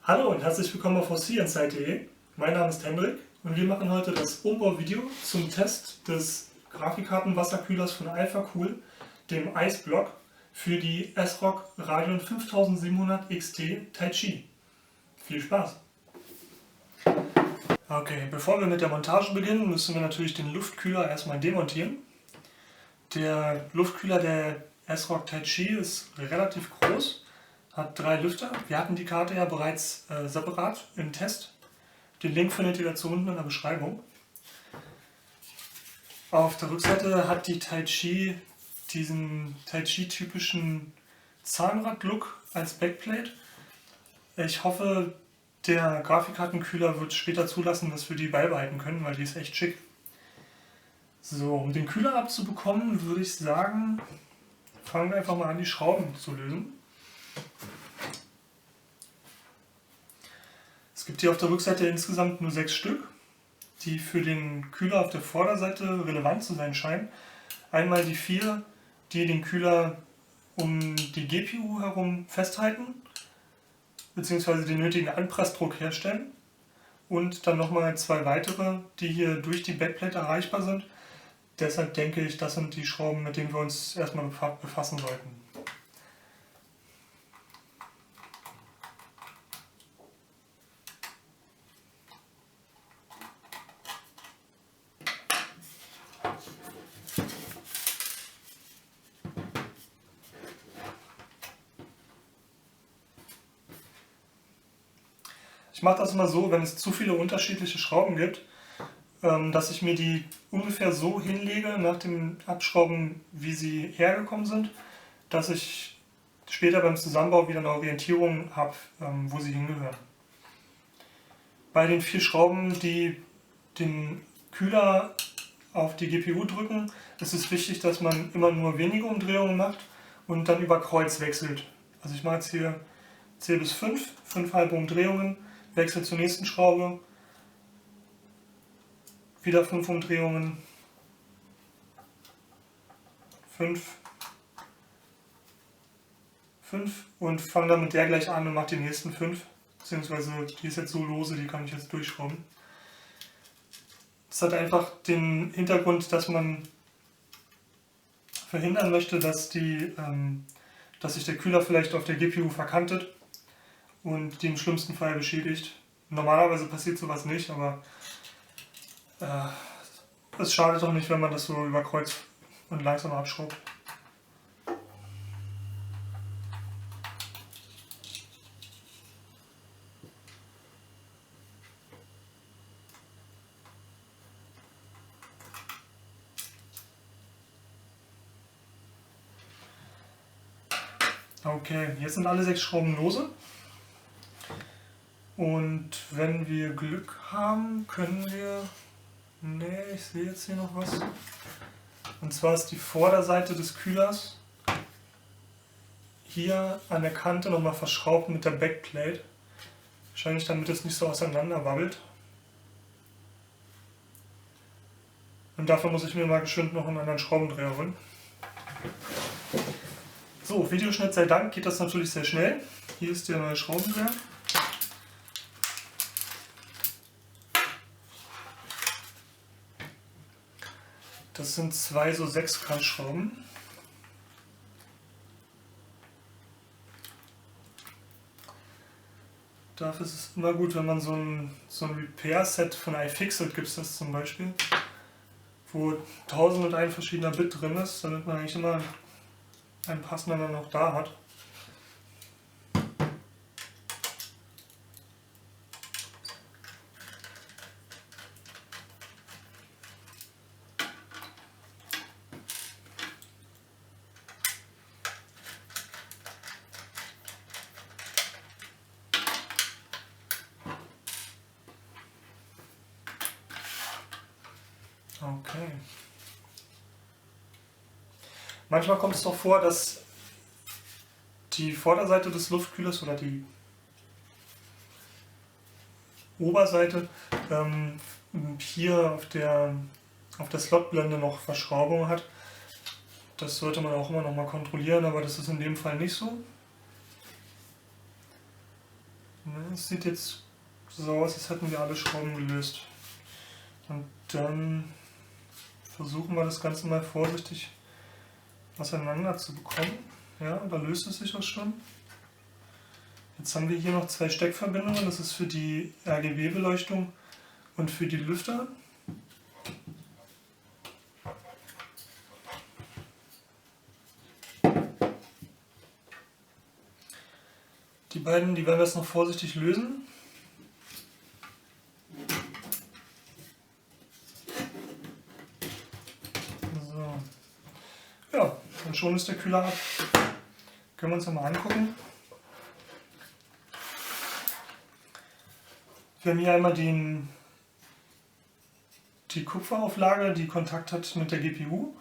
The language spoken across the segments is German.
Hallo und herzlich willkommen auf OCInsight.de. Mein Name ist Hendrik und wir machen heute das Umbauvideo zum Test des Grafikkartenwasserkühlers von AlphaCool, dem Iceblock, für die ASRock Radeon 5700 XT Taichi. Viel Spaß! Okay, bevor wir mit der Montage beginnen, müssen wir natürlich den Luftkühler erstmal demontieren. Der Luftkühler der ASRock Taichi ist relativ groß, hat 3 Lüfter. Wir hatten die Karte ja bereits separat im Test. Den Link findet ihr dazu unten in der Beschreibung. Auf der Rückseite hat die Taichi diesen Taichi-typischen Zahnrad-Look als Backplate. Ich hoffe, der Grafikkartenkühler wird später zulassen, dass wir die beibehalten können, weil die ist echt schick. So, um den Kühler abzubekommen, würde ich sagen, fangen wir einfach mal an, die Schrauben zu lösen. Es gibt hier auf der Rückseite insgesamt nur 6 Stück, die für den Kühler auf der Vorderseite relevant zu sein scheinen. Einmal die 4, die den Kühler um die GPU herum festhalten, bzw. den nötigen Anpressdruck herstellen. Und dann nochmal 2 weitere, die hier durch die Backplate erreichbar sind. Deshalb denke ich, das sind die Schrauben, mit denen wir uns erstmal befassen sollten. Ich mache das immer so, wenn es zu viele unterschiedliche Schrauben gibt, dass ich mir die ungefähr so hinlege nach dem Abschrauben, wie sie hergekommen sind, dass ich später beim Zusammenbau wieder eine Orientierung habe, wo sie hingehören. Bei den 4 Schrauben, die den Kühler auf die GPU drücken, ist es wichtig, dass man immer nur wenige Umdrehungen macht und dann über Kreuz wechselt. Also ich mache jetzt hier 10 bis 5 halbe Umdrehungen, wechsle zur nächsten Schraube, wieder 5 Umdrehungen, 5 und fange dann mit der gleich an und mache die nächsten 5, beziehungsweise die ist jetzt so lose, die kann ich jetzt durchschrauben. Das hat einfach den Hintergrund, dass man verhindern möchte, dass sich der Kühler vielleicht auf der GPU verkantet und die im schlimmsten Fall beschädigt. Normalerweise passiert sowas nicht, aber es schadet auch nicht, wenn man das so über Kreuz und langsam abschraubt. Okay, jetzt sind alle 6 Schrauben lose. Und wenn wir Glück haben, können wir... Ne, ich sehe jetzt hier noch was. Und zwar ist die Vorderseite des Kühlers hier an der Kante nochmal verschraubt mit der Backplate. Wahrscheinlich damit es nicht so auseinander wabbelt. Und dafür muss ich mir mal geschwind noch einen anderen Schraubendreher holen. So, Videoschnitt sei Dank geht das natürlich sehr schnell. Hier ist der neue Schraubendreher. Das sind 2 so 6-Kant-Schrauben. Dafür ist es immer gut, wenn man so ein Repair-Set von iFixit, gibt es das zum Beispiel, wo 1001 verschiedener Bit drin ist, damit man eigentlich immer einen passenden dann auch da hat. Okay. Manchmal kommt es doch vor, dass die Vorderseite des Luftkühlers oder die Oberseite hier auf der Slotblende noch Verschraubung hat. Das sollte man auch immer noch mal kontrollieren, aber das ist in dem Fall nicht so. Ne, es sieht jetzt so aus, als hätten wir alle Schrauben gelöst. Und dann versuchen wir das Ganze mal vorsichtig auseinander zu bekommen. Ja, da löst es sich auch schon. Jetzt haben wir hier noch 2 Steckverbindungen, das ist für die RGB-Beleuchtung und für die Lüfter. Die beiden, die werden wir jetzt noch vorsichtig lösen. So. Ja, und schon ist der Kühler ab. Können wir uns nochmal angucken. Wir haben hier einmal die Kupferauflage, die Kontakt hat mit der GPU.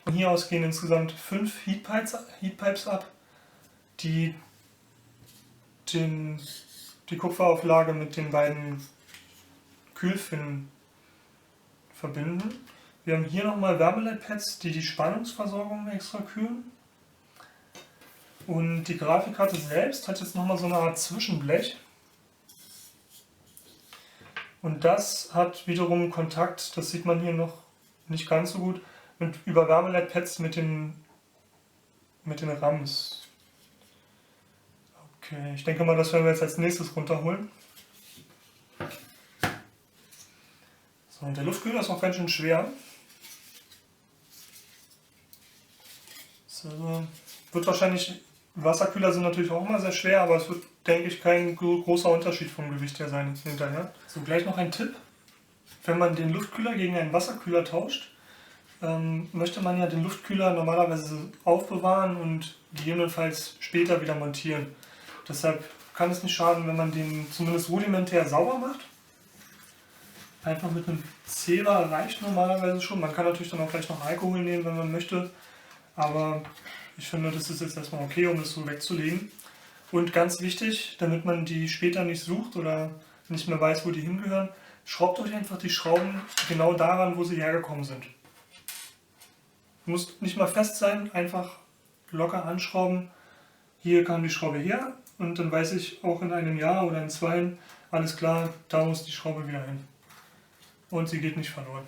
Von hier aus gehen insgesamt 5 Heatpipes ab, die die Kupferauflage mit den beiden Kühlfinnen verbinden. Wir haben hier nochmal Wärmeleitpads, die die Spannungsversorgung extra kühlen. Und die Grafikkarte selbst hat jetzt nochmal so eine Art Zwischenblech. Und das hat wiederum Kontakt, das sieht man hier noch nicht ganz so gut, über Wärmeleitpads mit den RAMs. Okay, ich denke mal, das werden wir jetzt als nächstes runterholen. So, und der Luftkühler ist auch ganz schön schwer. So, wird wahrscheinlich, Wasserkühler sind natürlich auch immer sehr schwer, aber es wird, denke ich, kein großer Unterschied vom Gewicht her sein hinterher. So, gleich noch ein Tipp. Wenn man den Luftkühler gegen einen Wasserkühler tauscht, möchte man ja den Luftkühler normalerweise aufbewahren und gegebenenfalls später wieder montieren. Deshalb kann es nicht schaden, wenn man den zumindest rudimentär sauber macht. Einfach mit einem Zebra reicht normalerweise schon. Man kann natürlich dann auch gleich noch Alkohol nehmen, wenn man möchte. Aber ich finde, das ist jetzt erstmal okay, um das so wegzulegen. Und ganz wichtig, damit man die später nicht sucht oder nicht mehr weiß, wo die hingehören, schraubt euch einfach die Schrauben genau daran, wo sie hergekommen sind. Muss nicht mal fest sein, einfach locker anschrauben. Hier kam die Schraube her und dann weiß ich auch in einem Jahr oder in 2, alles klar, da muss die Schraube wieder hin. Und sie geht nicht verloren.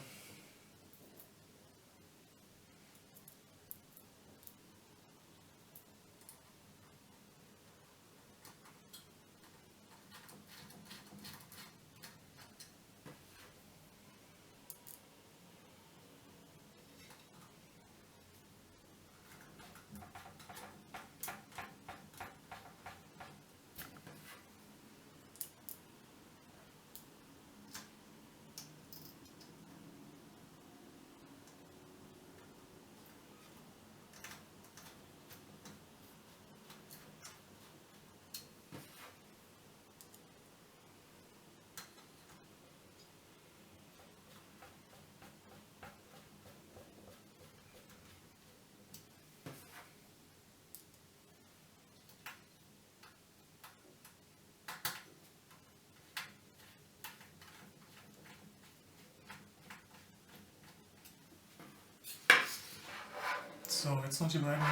So, jetzt noch die beiden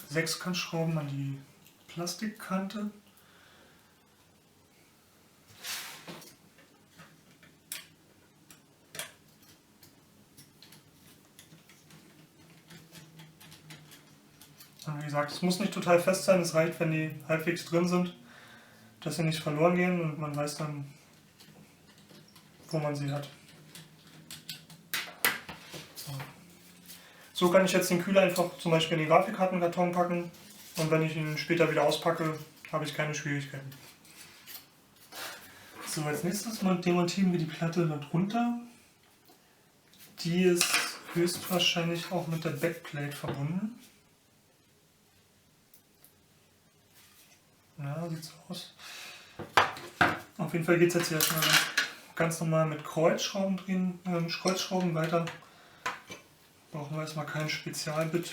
Sechskantschrauben an die Plastikkante. Und wie gesagt, es muss nicht total fest sein, es reicht, wenn die halbwegs drin sind, dass sie nicht verloren gehen und man weiß dann, wo man sie hat. So kann ich jetzt den Kühler einfach zum Beispiel in den Grafikkartenkarton packen und wenn ich ihn später wieder auspacke, habe ich keine Schwierigkeiten. So, als nächstes demontieren wir die Platte darunter. Die ist höchstwahrscheinlich auch mit der Backplate verbunden. Ja, sieht so aus. Auf jeden Fall geht es jetzt hier erstmal ganz normal mit Kreuzschrauben weiter. Brauchen wir erstmal kein Spezialbit.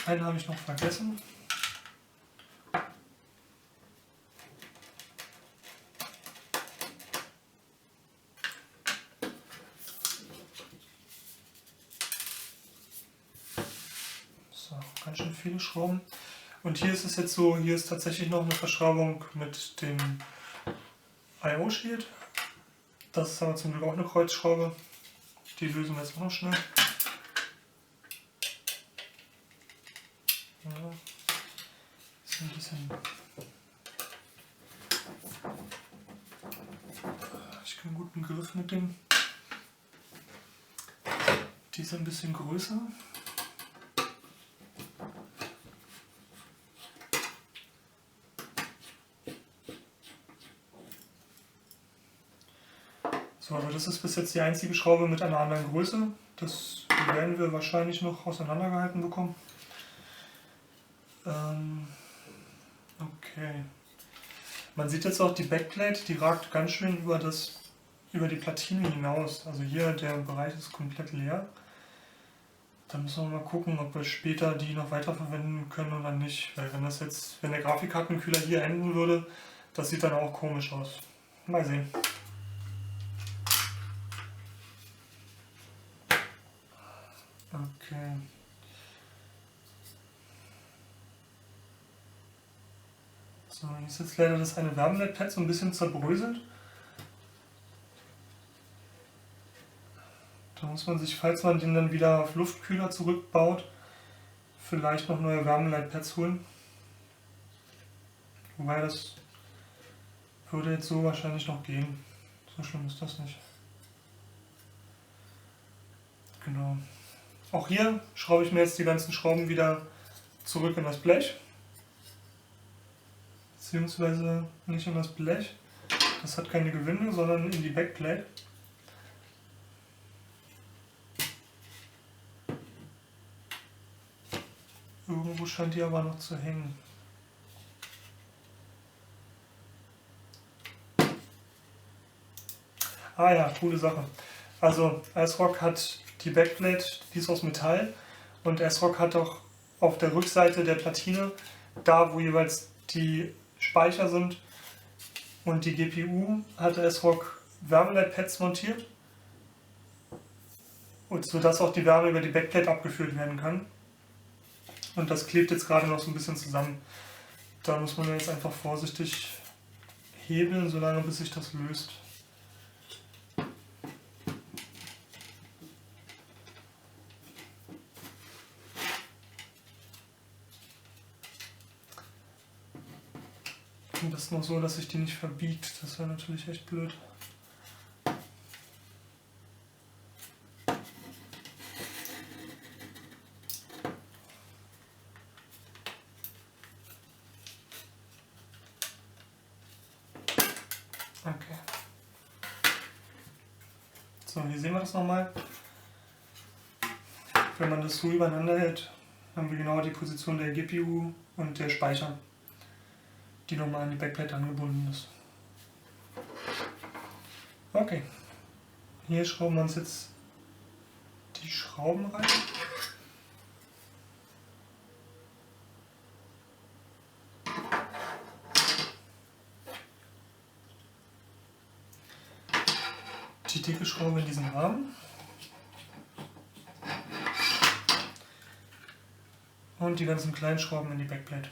einen habe ich noch vergessen. So, ganz schön viele Schrauben. Und hier ist es jetzt so, hier ist tatsächlich noch eine Verschraubung mit dem I/O-Shield. Das ist aber zum Glück auch eine Kreuzschraube. Die lösen wir jetzt auch noch schnell. Ja, ist ein bisschen. Ich habe einen guten Griff mit dem. Die ist ein bisschen größer. So, aber das ist bis jetzt die einzige Schraube mit einer anderen Größe. Das werden wir wahrscheinlich noch auseinandergehalten bekommen. Okay. Man sieht jetzt auch die Backplate, die ragt ganz schön über die Platine hinaus. Also hier der Bereich ist komplett leer. Da müssen wir mal gucken, ob wir später die noch weiterverwenden können oder nicht. Weil wenn der Grafikkartenkühler hier enden würde, das sieht dann auch komisch aus. Mal sehen. Okay. So, hier ist jetzt leider das eine Wärmeleitpad so ein bisschen zerbröselt. Da muss man sich, falls man den dann wieder auf Luftkühler zurückbaut, vielleicht noch neue Wärmeleitpads holen. Wobei das würde jetzt so wahrscheinlich noch gehen. So schlimm ist das nicht. Genau. Auch hier schraube ich mir jetzt die ganzen Schrauben wieder zurück in das Blech. Beziehungsweise nicht in das Blech. Das hat keine Gewinde, sondern in die Backplate. Irgendwo scheint die aber noch zu hängen. Ah ja, coole Sache. Also ASRock hat die Backplate, die ist aus Metall, und ASRock hat auch auf der Rückseite der Platine, da wo jeweils die Speicher sind und die GPU, hat ASRock Wärmeleitpads montiert, und sodass auch die Wärme über die Backplate abgeführt werden kann. Und das klebt jetzt gerade noch so ein bisschen zusammen. Da muss man jetzt einfach vorsichtig hebeln, solange bis sich das löst. Am besten noch so, dass sich die nicht verbiegt. Das wäre natürlich echt blöd. Okay. So, hier sehen wir das nochmal. Wenn man das so übereinander hält, haben wir genau die Position der GPU und der Speicher, die nochmal an die Backplate angebunden ist. Okay, hier schrauben wir uns jetzt die Schrauben rein. Die dicke Schraube in diesen Rahmen. Und die ganzen kleinen Schrauben in die Backplate.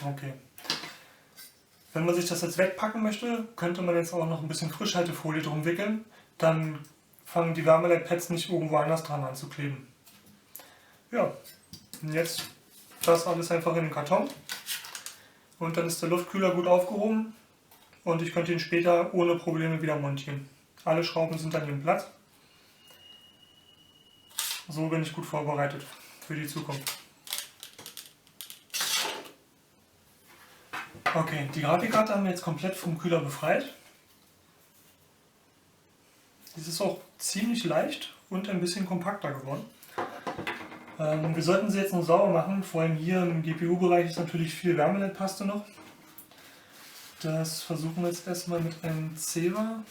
Okay. Wenn man sich das jetzt wegpacken möchte, könnte man jetzt auch noch ein bisschen Frischhaltefolie drum wickeln. Dann fangen die Wärmeleitpads nicht irgendwo anders dran an zu kleben. Ja, und jetzt das alles einfach in den Karton. Und dann ist der Luftkühler gut aufgehoben und ich könnte ihn später ohne Probleme wieder montieren. Alle Schrauben sind an ihrem Platz. So bin ich gut vorbereitet für die Zukunft. Okay, die Grafikkarte haben wir jetzt komplett vom Kühler befreit. Dies ist auch ziemlich leicht und ein bisschen kompakter geworden. Wir sollten sie jetzt noch sauber machen, vor allem hier im GPU-Bereich ist natürlich viel Wärmeleitpaste noch. Das versuchen wir jetzt erstmal mit einem Zewa.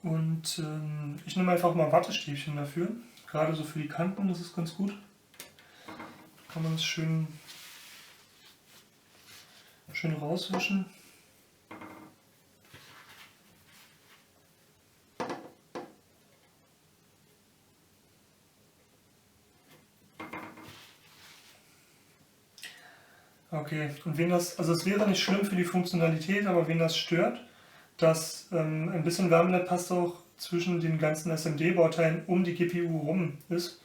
Und ich nehme einfach mal Wattestäbchen dafür, gerade so für die Kanten, das ist ganz gut. Kann man es schön rauswischen. Okay, und wen das, also es wäre nicht schlimm für die Funktionalität, aber wen das stört, dass ein bisschen Wärmeleitpaste auch zwischen den ganzen SMD-Bauteilen um die GPU rum ist,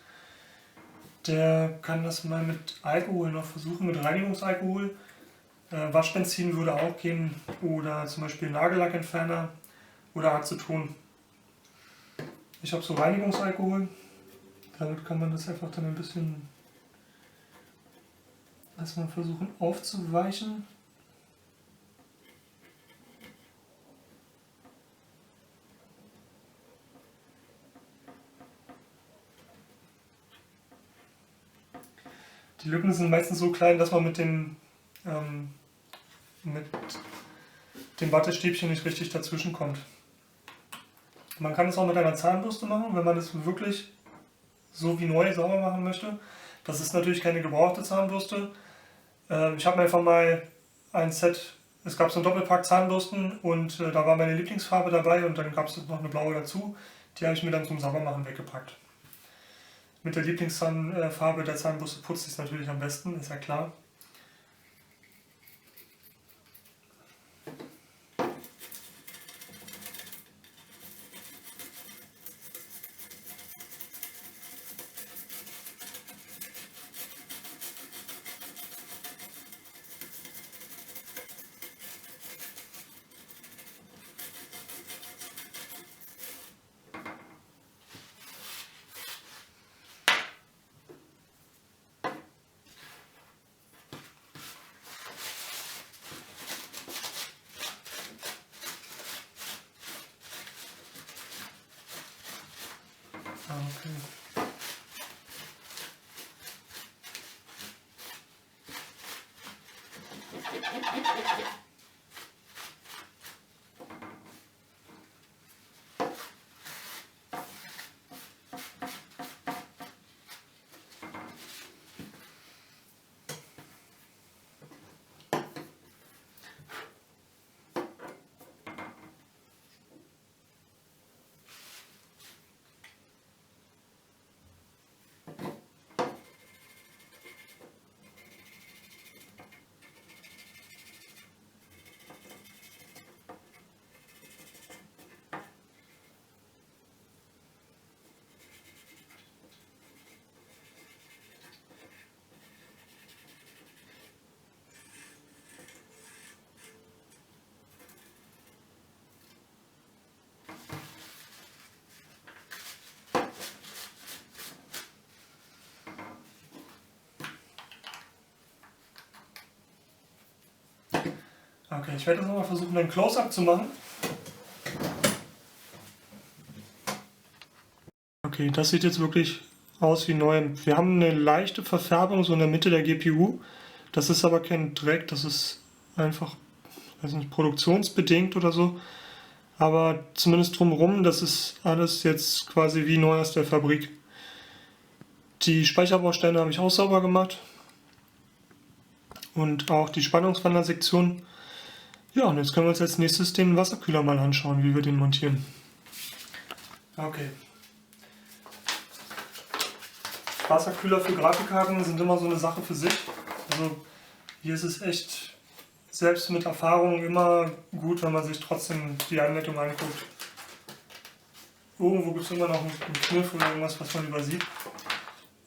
der kann das mal mit Alkohol noch versuchen, mit Reinigungsalkohol. Waschbenzin würde auch gehen oder zum Beispiel Nagellackentferner oder Aceton. Ich habe so Reinigungsalkohol, damit kann man das einfach dann ein bisschen erstmal versuchen aufzuweichen. Die Lücken sind meistens so klein, dass man mit dem Wattestäbchen nicht richtig dazwischen kommt. Man kann es auch mit einer Zahnbürste machen, wenn man es wirklich so wie neu sauber machen möchte. Das ist natürlich keine gebrauchte Zahnbürste. Ich habe mir einfach mal ein Set, es gab so ein Doppelpack Zahnbürsten und da war meine Lieblingsfarbe dabei und dann gab es noch eine blaue dazu. Die habe ich mir dann zum Saubermachen weggepackt. Mit der Lieblingsfarbe der Zahnbürste putze ich es natürlich am besten, ist ja klar. Okay. Okay, ich werde jetzt nochmal versuchen, ein Close-Up zu machen. Okay, das sieht jetzt wirklich aus wie neu. Wir haben eine leichte Verfärbung so in der Mitte der GPU. Das ist aber kein Dreck, das ist einfach, weiß nicht, produktionsbedingt oder so. Aber zumindest drumherum, das ist alles jetzt quasi wie neu aus der Fabrik. Die Speicherbausteine habe ich auch sauber gemacht. Und auch die Spannungswandlersektion. Ja, und jetzt können wir uns als nächstes den Wasserkühler mal anschauen, wie wir den montieren. Okay. Wasserkühler für Grafikkarten sind immer so eine Sache für sich. Also hier ist es echt, selbst mit Erfahrung, immer gut, wenn man sich trotzdem die Anleitung anguckt. Irgendwo gibt es immer noch einen Kniff oder irgendwas, was man übersieht.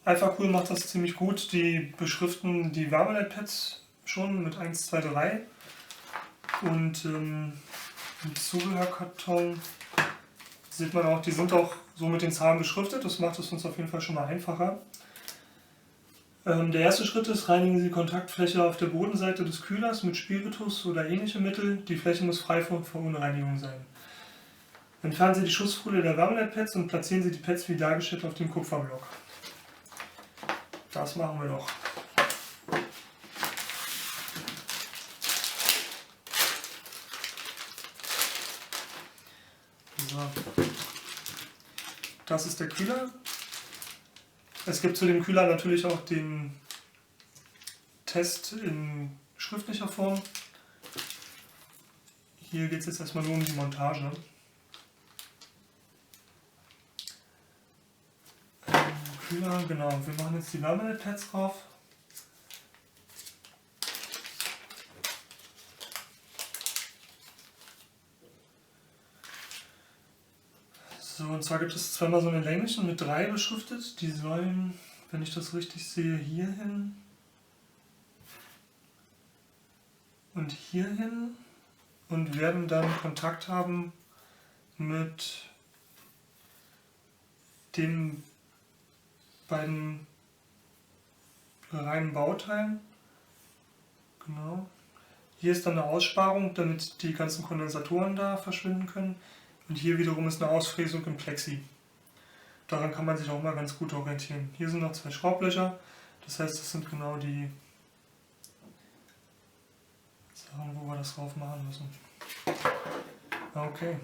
Alpha Cool macht das ziemlich gut. Die beschriften die Wärmeleitpads schon mit 1, 2, 3. Und im Zubehörkarton sieht man auch, die sind auch so mit den Zahlen beschriftet. Das macht es uns auf jeden Fall schon mal einfacher. Der erste Schritt ist, reinigen Sie die Kontaktfläche auf der Bodenseite des Kühlers mit Spiritus oder ähnlichem Mittel. Die Fläche muss frei von Verunreinigung sein. Entfernen Sie die Schutzfolie der Wärmeleitpads und platzieren Sie die Pads wie dargestellt auf dem Kupferblock. Das machen wir doch. So. Das ist der Kühler. Es gibt zu dem Kühler natürlich auch den Test in schriftlicher Form. Hier geht es jetzt erstmal nur um die Montage. Kühler, genau. Wir machen jetzt die Wärmeleitpads drauf. So, und zwar gibt es zweimal so eine längliche mit 3 beschriftet. Die sollen, wenn ich das richtig sehe, hierhin und hierhin und werden dann Kontakt haben mit den beiden reinen Bauteilen. Genau. Hier ist dann eine Aussparung, damit die ganzen Kondensatoren da verschwinden können. Und hier wiederum ist eine Ausfräsung im Plexi. Daran kann man sich auch mal ganz gut orientieren. Hier sind noch 2 Schraublöcher. Das heißt, das sind genau die Sachen, wo wir das drauf machen müssen. Okay.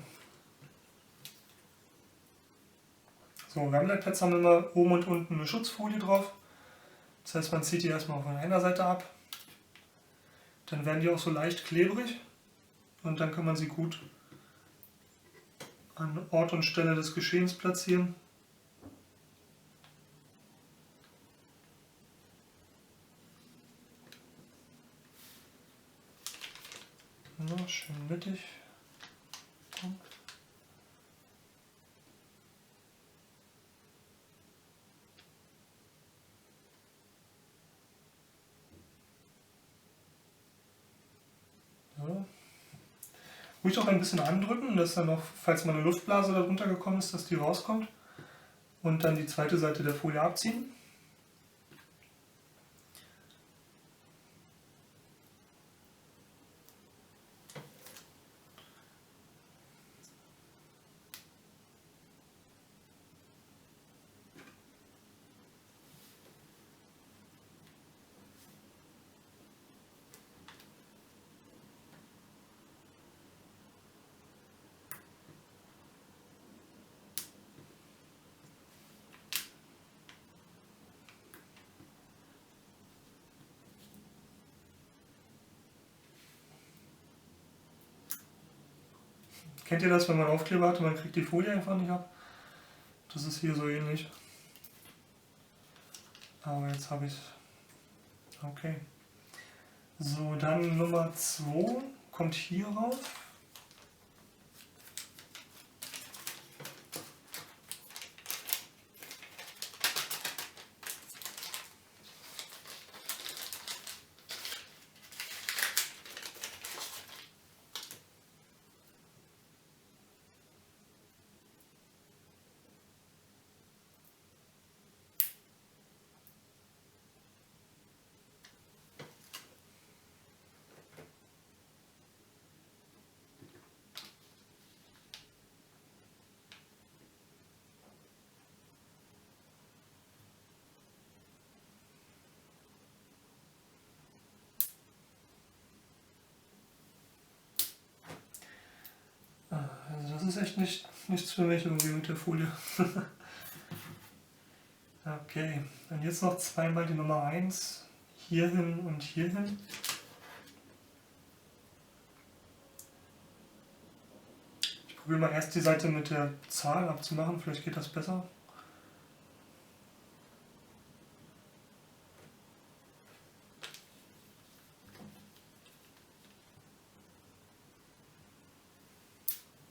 So, Wärmeleitpads haben immer oben und unten eine Schutzfolie drauf. Das heißt, man zieht die erstmal von einer Seite ab. Dann werden die auch so leicht klebrig. Und dann kann man sie gut an Ort und Stelle des Geschehens platzieren. Ja, schön mittig. So. Ruhig auch ein bisschen andrücken, dass dann noch, falls mal eine Luftblase darunter gekommen ist, dass die rauskommt. Und dann die zweite Seite der Folie abziehen. Kennt ihr das, wenn man Aufkleber hat und man kriegt die Folie einfach nicht ab? Das ist hier so ähnlich. Aber jetzt habe ich es. Okay. So, dann Nummer 2 kommt hier rauf. Also das ist echt nichts für mich irgendwie mit der Folie. Okay, und jetzt noch zweimal die Nummer 1 hierhin und hierhin. probiere mal erst die Seite mit der Zahl abzumachen, vielleicht geht das besser.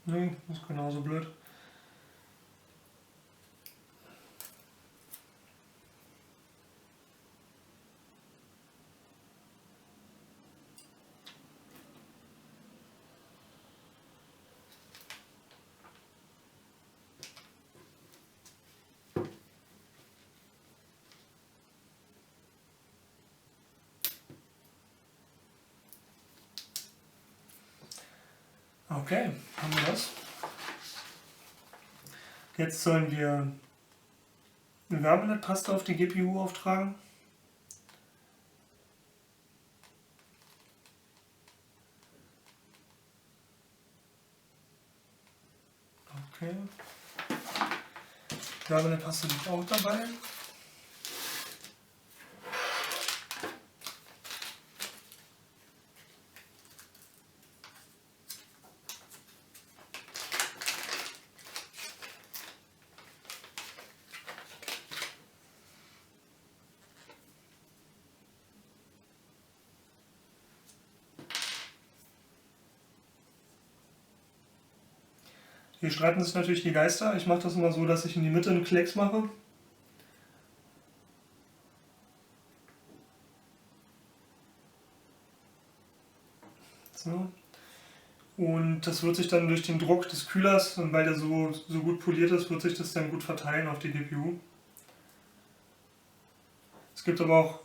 Nee, ist genauso blöd. Okay, haben wir das. Jetzt sollen wir eine Wärmeleitpaste auf die GPU auftragen. Okay. Wärmeleitpaste liegt auch dabei. Hier streiten sich natürlich die Geister. Ich mache das immer so, dass ich in die Mitte einen Klecks mache. So. Und das wird sich dann durch den Druck des Kühlers, und weil der so gut poliert ist, wird sich das dann gut verteilen auf die GPU. Es gibt aber auch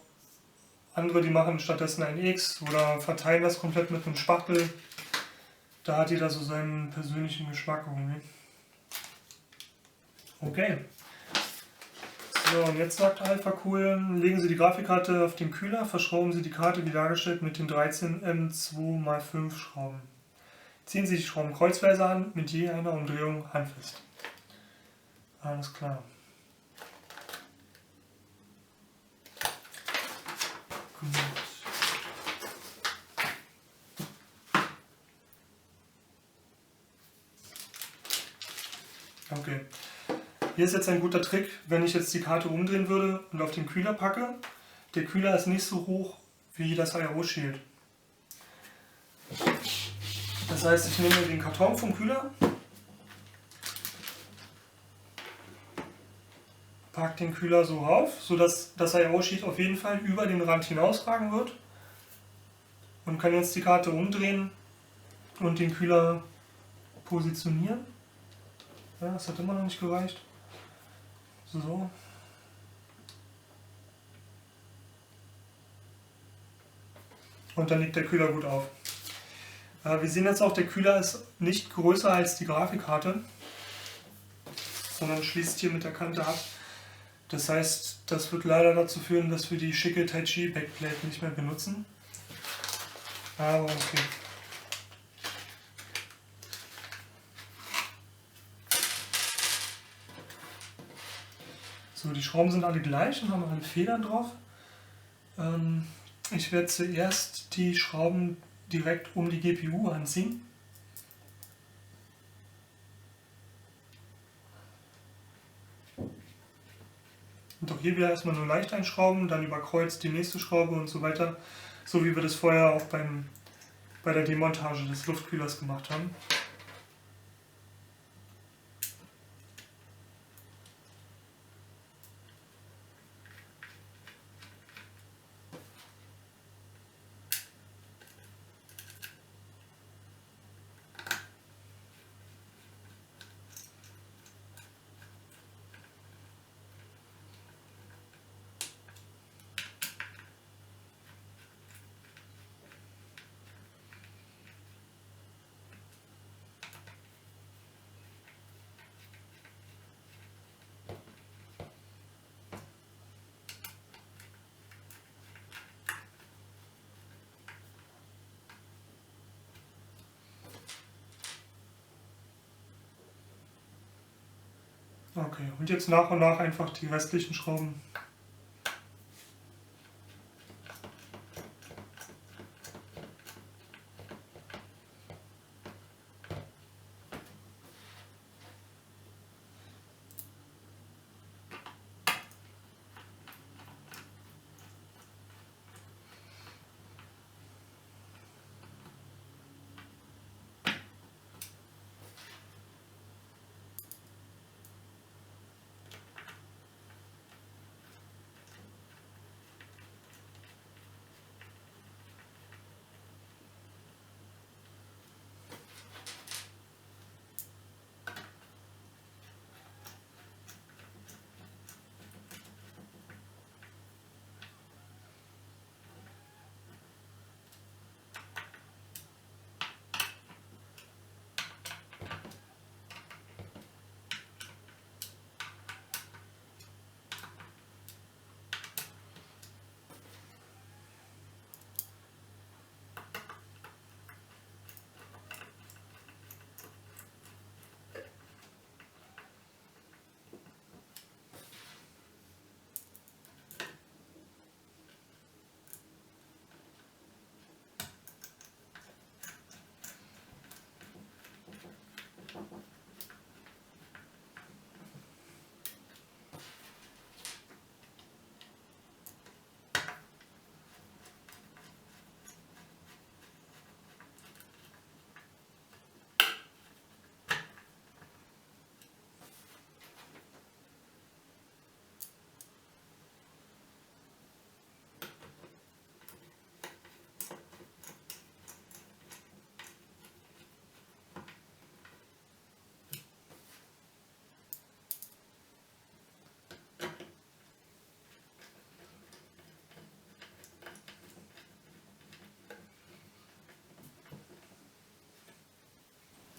andere, die machen stattdessen ein X oder verteilen das komplett mit einem Spachtel. Da hat jeder so seinen persönlichen Geschmack irgendwie. Okay. So, und jetzt sagt AlphaCool, legen Sie die Grafikkarte auf den Kühler, verschrauben Sie die Karte wie dargestellt mit den 13 M2x5 Schrauben. Ziehen Sie die Schrauben kreuzweise an, mit je einer Umdrehung handfest. Alles klar. Gut. Okay. Hier ist jetzt ein guter Trick, wenn ich jetzt die Karte umdrehen würde und auf den Kühler packe. Der Kühler ist nicht so hoch wie das I/O Shield. Das heißt, ich nehme den Karton vom Kühler, packe den Kühler so auf, sodass das I/O Shield auf jeden Fall über den Rand hinausragen wird und kann jetzt die Karte umdrehen und den Kühler positionieren. Ja, das hat immer noch nicht gereicht. So. Und dann liegt der Kühler gut auf. Wir sehen jetzt auch, der Kühler ist nicht größer als die Grafikkarte, sondern schließt hier mit der Kante ab. Das heißt, das wird leider dazu führen, dass wir die schicke Taichi Backplate nicht mehr benutzen. Aber okay. So, die Schrauben sind alle gleich und haben alle Federn drauf. Ich werde zuerst die Schrauben direkt um die GPU anziehen. Und auch hier wieder erstmal nur leicht einschrauben, dann über Kreuz die nächste Schraube und so weiter. So wie wir das vorher auch bei der Demontage des Luftkühlers gemacht haben. Okay, und jetzt nach und nach einfach die restlichen Schrauben.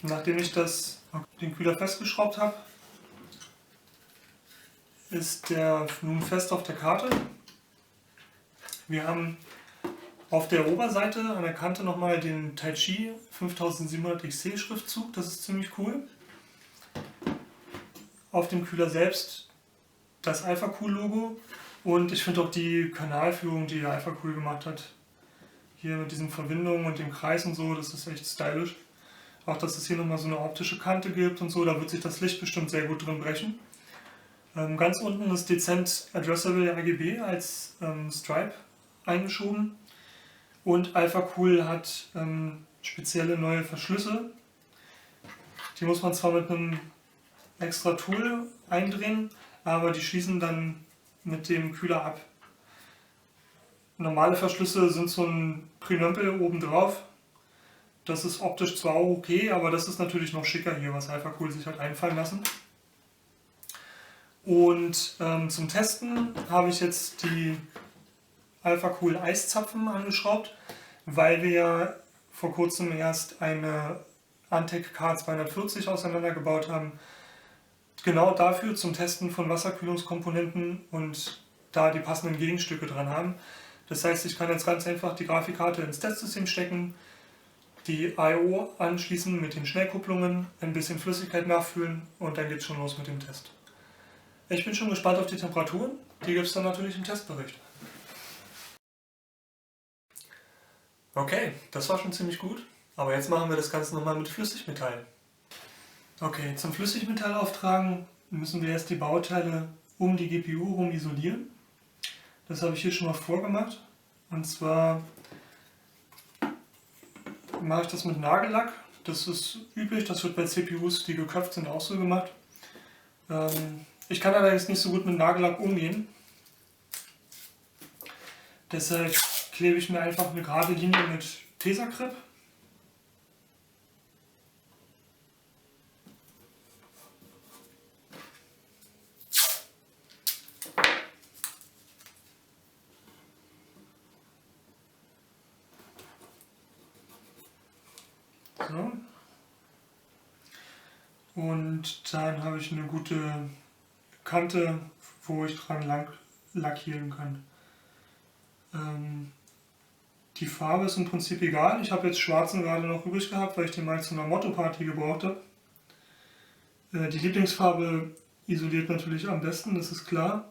Nachdem ich den Kühler festgeschraubt habe, ist der nun fest auf der Karte. Wir haben auf der Oberseite an der Kante nochmal den Taichi 5700 XC Schriftzug, das ist ziemlich cool. Auf dem Kühler selbst das Alphacool Logo und ich finde auch die Kanalführung, die der Alphacool gemacht hat, hier mit diesen Verbindungen und dem Kreis und so, das ist echt stylisch. Auch, dass es hier nochmal so eine optische Kante gibt und so, da wird sich das Licht bestimmt sehr gut drin brechen. Ganz unten ist dezent Addressable RGB als Stripe eingeschoben und Alphacool hat spezielle neue Verschlüsse. Die muss man zwar mit einem extra Tool eindrehen, aber die schließen dann mit dem Kühler ab. Normale Verschlüsse sind so ein Prenömpel oben drauf. Das ist optisch zwar auch okay, aber das ist natürlich noch schicker hier, was Alphacool sich hat einfallen lassen. Und zum Testen habe ich jetzt die Alphacool Eiszapfen angeschraubt, weil wir ja vor kurzem erst eine Antec K240 auseinandergebaut haben. Genau dafür zum Testen von Wasserkühlungskomponenten und da die passenden Gegenstücke dran haben. Das heißt, ich kann jetzt ganz einfach die Grafikkarte ins Testsystem stecken, die I/O anschließen mit den Schnellkupplungen, ein bisschen Flüssigkeit nachfüllen und dann geht es schon los mit dem Test. Ich bin schon gespannt auf die Temperaturen, die gibt es dann natürlich im Testbericht. Okay, das war schon ziemlich gut, aber jetzt machen wir das Ganze nochmal mit Flüssigmetall. Okay, zum Flüssigmetall auftragen müssen wir erst die Bauteile um die GPU herum isolieren. Das habe ich hier schon mal vorgemacht. Und zwar mache ich das mit Nagellack. Das ist üblich, das wird bei CPUs, die geköpft sind, auch so gemacht. Ich kann allerdings nicht so gut mit Nagellack umgehen. Deshalb klebe ich mir einfach eine gerade Linie mit Tesacryp. So. Und dann habe ich eine gute Kante, wo ich dran lang lackieren kann. Die Farbe ist im Prinzip egal. Ich habe jetzt schwarzen gerade noch übrig gehabt, weil ich den mal zu einer Motto-Party gebraucht habe. Die Lieblingsfarbe isoliert natürlich am besten, das ist klar.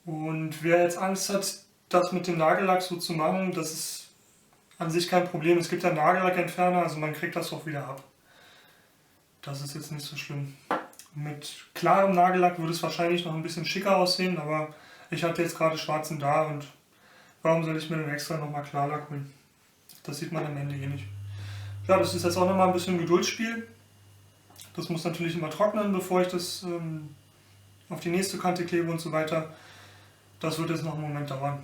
Und wer jetzt Angst hat, das mit dem Nagellack so zu machen, das ist an sich kein Problem. Es gibt ja Nagellackentferner, also man kriegt das auch wieder ab. Das ist jetzt nicht so schlimm. Mit klarem Nagellack würde es wahrscheinlich noch ein bisschen schicker aussehen, aber ich hatte jetzt gerade schwarzen da und warum soll ich mir den extra nochmal Klarlack holen? Das sieht man am Ende eh nicht. Ja, das ist jetzt auch nochmal ein bisschen Geduldsspiel. Das muss natürlich immer trocknen, bevor ich das auf die nächste Kante klebe und so weiter. Das wird jetzt noch einen Moment dauern.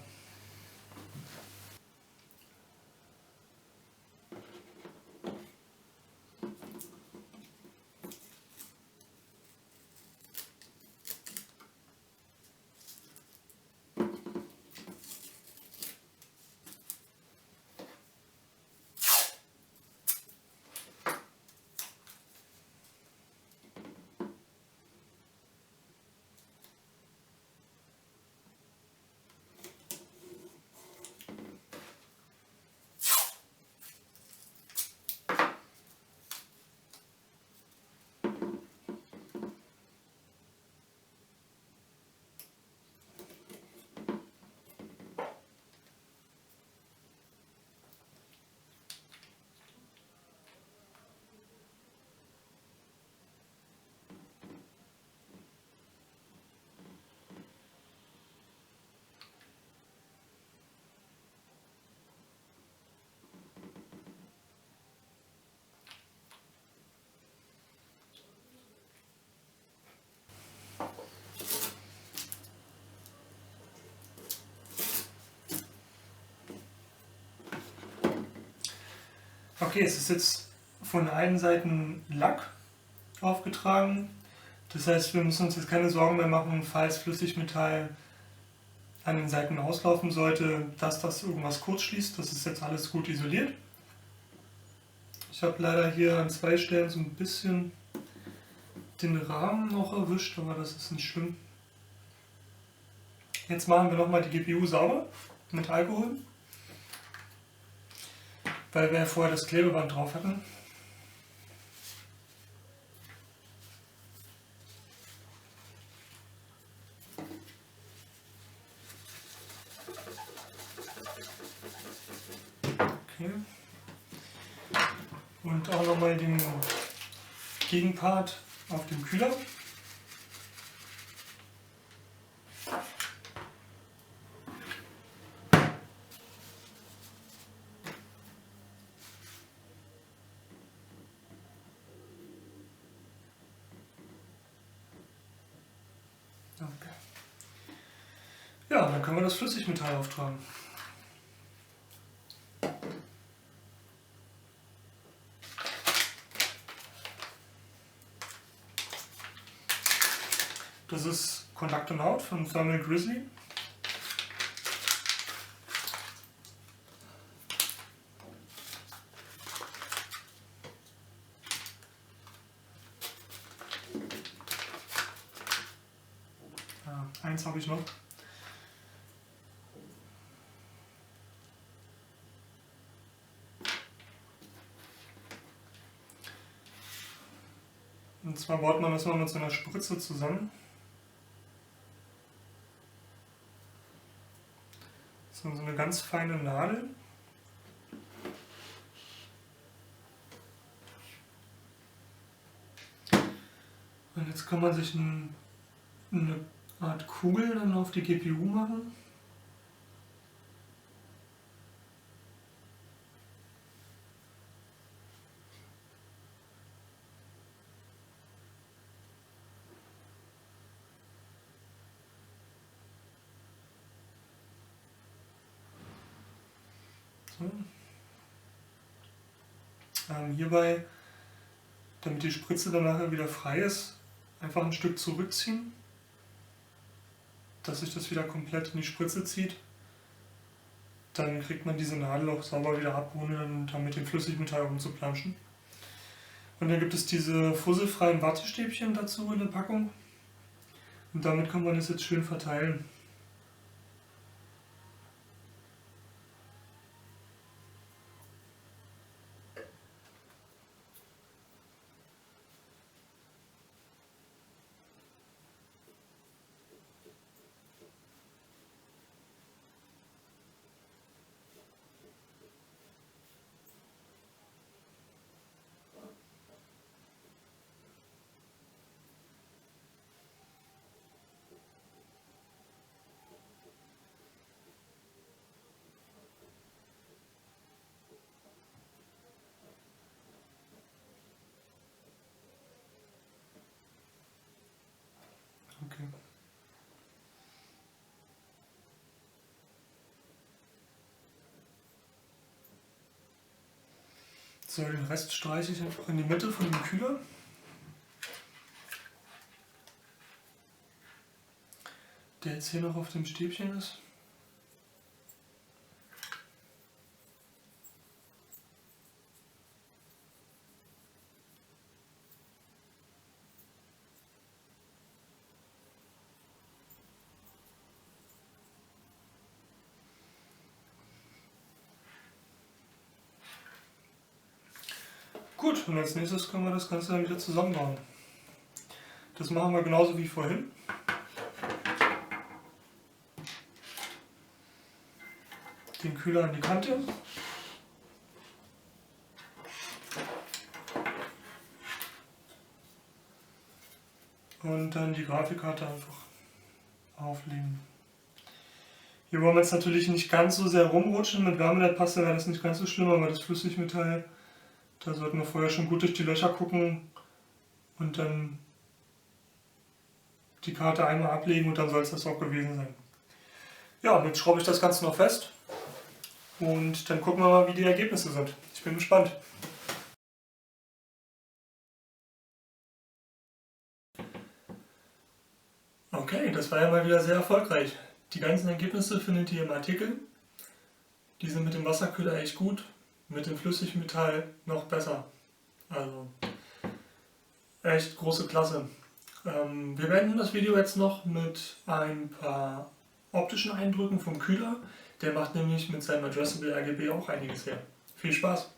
Okay, es ist jetzt von allen Seiten Lack aufgetragen. Das heißt, wir müssen uns jetzt keine Sorgen mehr machen, falls Flüssigmetall an den Seiten auslaufen sollte, dass das irgendwas kurz schließt. Das ist jetzt alles gut isoliert. Ich habe leider hier an 2 Stellen so ein bisschen den Rahmen noch erwischt, aber das ist nicht schlimm. Jetzt machen wir nochmal die GPU sauber mit Alkohol, weil wir ja vorher das Klebeband drauf hatten. Okay. Und auch nochmal den Gegenpart auf dem Kühler. Okay. Ja, dann können wir das Flüssigmetall auftragen. Das ist Kontakt und Haut von Thermal Grizzly. Ja, eins habe ich noch. Und zwar baut man das mal mit so einer Spritze zusammen. So eine ganz feine Nadel. Und jetzt kann man sich eine Art Kugel dann auf die GPU machen. So. Hierbei, damit die Spritze dann nachher wieder frei ist, einfach ein Stück zurückziehen, dass sich das wieder komplett in die Spritze zieht. Dann kriegt man diese Nadel auch sauber wieder ab, ohne dann mit dem Flüssigmetall rumzuplanschen. Und dann gibt es diese fusselfreien Wattestäbchen dazu in der Packung. Und damit kann man das jetzt schön verteilen. Okay. So, den Rest streiche ich einfach in die Mitte von dem Kühler. Der jetzt hier noch auf dem Stäbchen ist. Gut, und als nächstes können wir das Ganze dann wieder zusammenbauen. Das machen wir genauso wie vorhin. Den Kühler an die Kante. Und dann die Grafikkarte einfach auflegen. Hier wollen wir jetzt natürlich nicht ganz so sehr rumrutschen. Mit Wärmeleitpaste wäre das nicht ganz so schlimm, aber das Flüssigmetall, da sollten wir vorher schon gut durch die Löcher gucken und dann die Karte einmal ablegen und dann soll es das auch gewesen sein. Ja, und jetzt schraube ich das Ganze noch fest und dann gucken wir mal, wie die Ergebnisse sind. Ich bin gespannt. Okay, das war ja mal wieder sehr erfolgreich. Die ganzen Ergebnisse findet ihr im Artikel. Die sind mit dem Wasserkühler echt gut, mit dem Flüssigmetall noch besser. Also echt große Klasse. Wir beenden das Video jetzt noch mit ein paar optischen Eindrücken vom Kühler. Der macht nämlich mit seinem Addressable RGB auch einiges her. Viel Spaß!